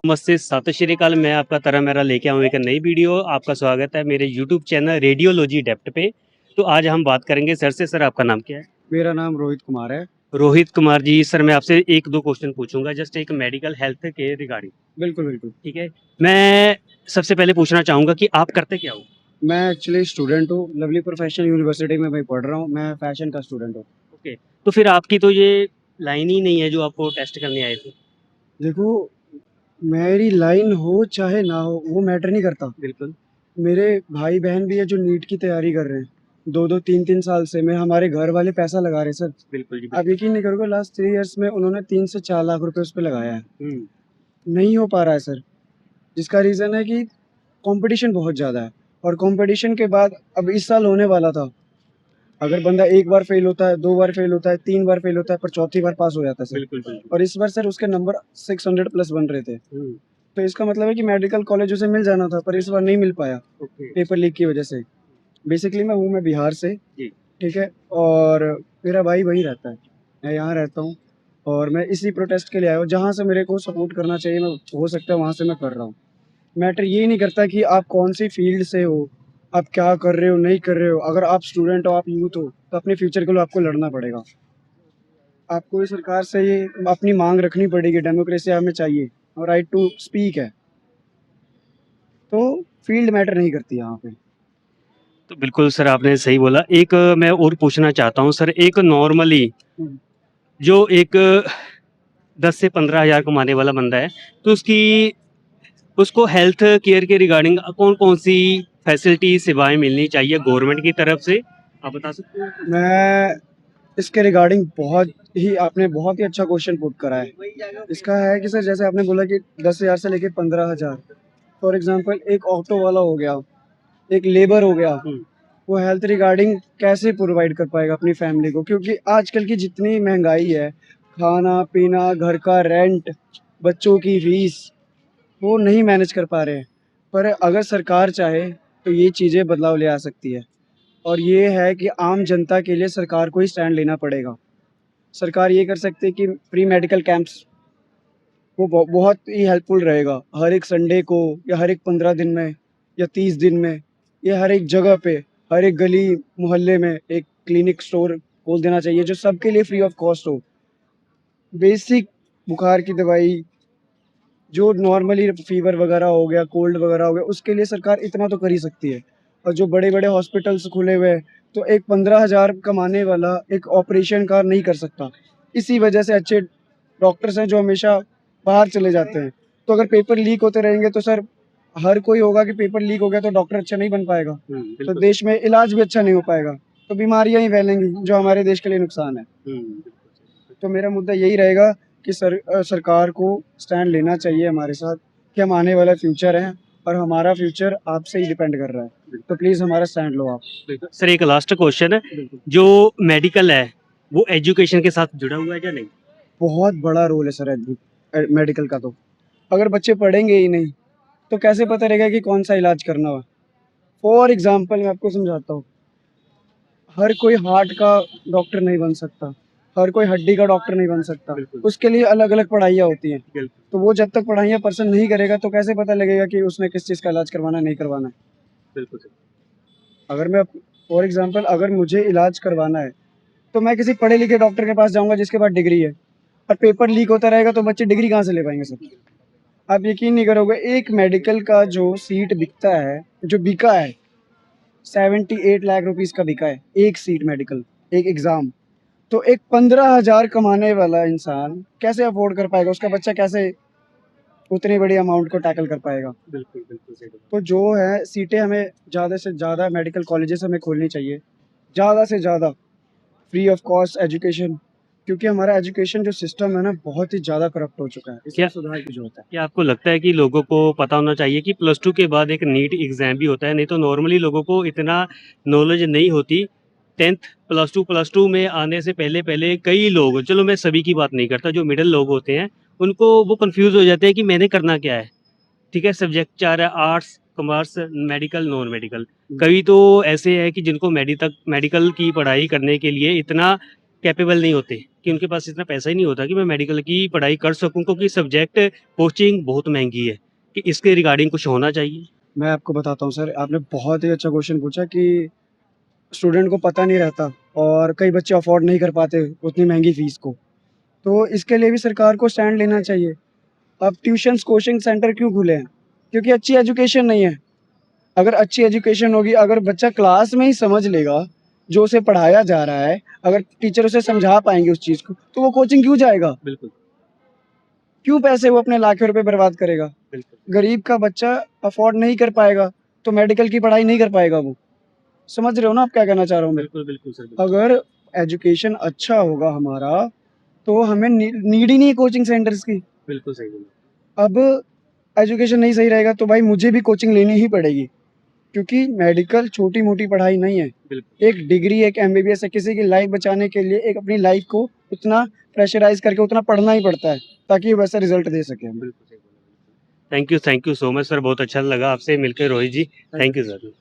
नमस्ते, सत श्री अकाल। मैं आपका तरह मेरा लेके आऊँ एक नई वीडियो। आपका स्वागत है मेरे यूट्यूब चैनल रेडियोलॉजी डेप्थ पे। तो आज हम बात करेंगे सर से। सर, आपका नाम क्या है? मेरा नाम रोहित कुमार है। रोहित कुमार जी। सर, मैं आपसे एक दो क्वेश्चन पूछूंगा, जस्ट एक मेडिकल हेल्थ के रिगार्डिंग। बिल्कुल बिल्कुल। ठीक है। मैं सबसे पहले पूछना चाहूंगा कि आप करते क्या हो? मैं एक्चुअली स्टूडेंट हूँ, लवली प्रोफेशनल यूनिवर्सिटी में मैं पढ़ रहा हूँ। मैं फैशन का स्टूडेंट हूँ। ओके। तो फिर आपकी तो ये लाइन ही नहीं है जो आपको टेस्ट करने आए थे। देखो, मेरी लाइन हो चाहे ना हो वो मैटर नहीं करता। बिल्कुल। मेरे भाई बहन भी है जो नीट की तैयारी कर रहे हैं, 2-2 3-3 साल से। मैं हमारे घर वाले पैसा लगा रहे हैं सर। बिल्कुल जी, आप बिल्कुल। यकीन नहीं करोगे, लास्ट 3 इयर्स में उन्होंने 3 से 4 लाख रुपए उस पर लगाया है। हम्म। नहीं हो पा रहा है सर। जिसका रीज़न है कि कंपटीशन बहुत ज़्यादा है। और कंपटीशन के बाद अब इस साल होने वाला था, अगर बंदा एक बार फेल होता है, 2 बार फेल होता है, 3 बार फेल होता है, पर चौथी बार पास हो जाता है सर। बिल्कुल बिल्कुल। और इस बार सर उसके नंबर 600 प्लस बन रहे थे। तो इसका मतलब है कि मेडिकल कॉलेज उसे मिल जाना था, पर इस बार नहीं मिल पाया ओके। पेपर लीक की वजह से। बेसिकली मैं बिहार से। जी। ठीक है। और मेरा भाई वहीं रहता है, मैं यहाँ रहता हूँ। और मैं इसी प्रोटेस्ट के लिए आया हूँ, जहाँ से मेरे को सपोर्ट करना चाहिए, मैं हो सकता है वहाँ से मैं कर रहा हूँ। मैटर ये नहीं करता कि आप कौन सी फील्ड से हो, आप क्या कर रहे हो, नहीं कर रहे हो। अगर आप स्टूडेंट हो, आप यूथ हो, तो अपने फ्यूचर के लिए आपको लड़ना पड़ेगा। आपको इस सरकार से ये अपनी मांग रखनी पड़ेगी। डेमोक्रेसी हमें चाहिए और राइट टू स्पीक है। तो फील्ड मैटर नहीं करती यहाँ पे। तो बिल्कुल सर, आपने सही बोला। एक मैं और पूछना चाहता हूँ सर, एक नॉर्मली हम्म। जो एक 10 से 15 हज़ार कमाने वाला बंदा है, तो उसको हेल्थ केयर के रिगार्डिंग कौन कौन सी फैसिलिटी सेवाएं मिलनी चाहिए गवर्नमेंट की तरफ से, आप बता सकते हो? मैं इसके रिगार्डिंग आपने बहुत ही अच्छा क्वेश्चन पुट करा है। इसका है कि सर, जैसे आपने बोला कि 10,000 से लेके 15,000, फॉर एग्जांपल एक ऑटो वाला हो गया, एक लेबर हो गया, वो हेल्थ रिगार्डिंग कैसे प्रोवाइड कर पाएगा अपनी फैमिली को? क्योंकि आजकल की जितनी महंगाई है, खाना पीना, घर का रेंट, बच्चों की फीस, वो नहीं मैनेज कर पा रहे हैं। पर अगर सरकार चाहे तो ये चीज़ें बदलाव ले आ सकती है। और ये है कि आम जनता के लिए सरकार को ही स्टैंड लेना पड़ेगा। सरकार ये कर सकती है कि प्री मेडिकल कैंप्स, वो बहुत ही हेल्पफुल रहेगा। हर एक संडे को, या हर एक 15 दिन में, या 30 दिन में, या हर एक जगह पे, हर एक गली मोहल्ले में एक क्लिनिक स्टोर खोल देना चाहिए जो सबके लिए फ्री ऑफ कॉस्ट हो। बेसिक बुखार की दवाई, जो नॉर्मली फीवर वगैरह हो गया, कोल्ड वगैरह हो गया, उसके लिए सरकार इतना तो कर ही सकती है। और जो बड़े-बड़े हॉस्पिटल्स खुले हुए हैं, तो एक 15,000 कमाने वाला एक ऑपरेशन का नहीं कर सकता। इसी वजह से अच्छे डॉक्टर्स हैं जो हमेशा बाहर चले जाते हैं। तो अगर पेपर लीक होते रहेंगे तो सर, हर कोई होगा कि पेपर लीक हो गया तो डॉक्टर अच्छा नहीं बन पाएगा। तो बिल्कुल। देश में इलाज भी अच्छा नहीं हो पाएगा। तो बीमारियाँ ही फैलेंगी जो हमारे देश के लिए नुकसान है। तो मेरा मुद्दा यही रहेगा कि सरकार को स्टैंड लेना चाहिए हमारे साथ, कि हम आने वाला फ्यूचर हैं और हमारा फ्यूचर आपसे ही डिपेंड कर रहा है। तो प्लीज़ हमारा स्टैंड लो आप। सर, एक लास्ट क्वेश्चन है। बिल्कुल। जो मेडिकल है वो एजुकेशन के साथ जुड़ा हुआ है या नहीं? बहुत बड़ा रोल है सर मेडिकल का। तो अगर बच्चे पढ़ेंगे ही नहीं तो कैसे पता रहेगा कि कौन सा इलाज करना हो? फॉर एग्जाम्पल मैं आपको समझाता हूँ। हर कोई हार्ट का डॉक्टर नहीं बन सकता, हर कोई हड्डी का डॉक्टर नहीं बन सकता। उसके लिए अलग अलग पढ़ाइयाँ होती हैं। तो वो जब तक पढ़ाइयाँ पर्सन नहीं करेगा तो कैसे पता लगेगा कि उसने किस चीज़ का इलाज करवाना है, नहीं करवाना है? बिल्कुल। अगर मैं फॉर एग्जाम्पल, अगर मुझे इलाज करवाना है तो मैं किसी पढ़े लिखे डॉक्टर के पास जाऊंगा जिसके पास डिग्री है। और पेपर लीक होता रहेगा तो बच्चे डिग्री कहाँ से ले पाएंगे सर? आप यकीन नहीं करोगे, एक मेडिकल का जो सीट बिकता है, जो बिका है, 78 लाख रुपीज का बिका है एक सीट मेडिकल, एक एग्जाम। तो एक 15,000 कमाने वाला इंसान कैसे अफोर्ड कर पाएगा? उसका बच्चा कैसे उतनी बड़ी अमाउंट को टैकल कर पाएगा? बिल्कुल बिल्कुल सही बात। तो जो है सीटें हमें ज़्यादा से ज़्यादा मेडिकल कॉलेजेस हमें खोलनी चाहिए, ज़्यादा से ज़्यादा फ्री ऑफ कॉस्ट एजुकेशन। क्योंकि हमारा एजुकेशन जो सिस्टम है ना, बहुत ही ज़्यादा करप्ट हो चुका है। इसमें क्या सुधार की जरूरत है। क्या आपको लगता है कि लोगों को पता होना चाहिए कि +2 के बाद एक नीट एग्जाम भी होता है? नहीं तो नॉर्मली लोगों को इतना नॉलेज नहीं होती। 10th +2 में आने से पहले पहले कई लोग, चलो मैं सभी की बात नहीं करता, जो मिडिल लोग होते हैं उनको वो कंफ्यूज हो जाते हैं कि मैंने करना क्या है। ठीक है, सब्जेक्ट 4 है, arts, commerce, medical, non medical. कई तो ऐसे है कि जिनको मेडिकल की पढ़ाई करने के लिए इतना कैपेबल नहीं होते। कि उनके पास इतना पैसा ही नहीं होता कि मैं मेडिकल की पढ़ाई कर सकूँ, क्योंकि सब्जेक्ट कोचिंग बहुत महंगी है, कि इसके रिगार्डिंग कुछ होना चाहिए। मैं आपको बताता हूँ सर, आपने बहुत ही अच्छा क्वेश्चन पूछा कि स्टूडेंट को पता नहीं रहता और कई बच्चे अफोर्ड नहीं कर पाते उतनी महंगी फीस को। तो इसके लिए भी सरकार को स्टैंड लेना चाहिए। अब ट्यूशन्स, कोचिंग सेंटर क्यों खुले हैं? क्योंकि अच्छी एजुकेशन नहीं है। अगर अच्छी एजुकेशन होगी, अगर बच्चा क्लास में ही समझ लेगा जो उसे पढ़ाया जा रहा है, अगर टीचर उसे समझा पाएंगे उस चीज़ को, तो वो कोचिंग क्यों जाएगा? बिल्कुल, क्यों पैसे वो अपने लाखों रुपए बर्बाद करेगा? बिल्कुल। गरीब का बच्चा अफोर्ड नहीं कर पाएगा तो मेडिकल की पढ़ाई नहीं कर पाएगा वो। समझ रहे हो ना आप क्या कहना चाह रहा हूँ मैं? बिल्कुल, बिल्कुल सर, बिल्कुल। अगर एजुकेशन अच्छा होगा हमारा, तो हमें नीड ही नहीं है कोचिंग सेंटर्स की। बिल्कुल सही बोला। अब एजुकेशन नहीं सही रहेगा तो भाई मुझे भी कोचिंग लेनी ही पड़ेगी, क्योंकि मेडिकल छोटी-मोटी पढ़ाई नहीं है। बिल्कुल, एक डिग्री, एक एमबीबीएस है, किसी की लाइफ बचाने के लिए एक अपनी लाइफ को उतना प्रेशराइज़ करके उतना पढ़ना ही पड़ता है, ताकि वो वैसा रिज़ल्ट दे सके हमें। बिल्कुल सही बोला, बिल्कुल। Thank you so much sir, बहुत अच्छा लगा आपसे मिलकर Rohit ji. Thank you sir.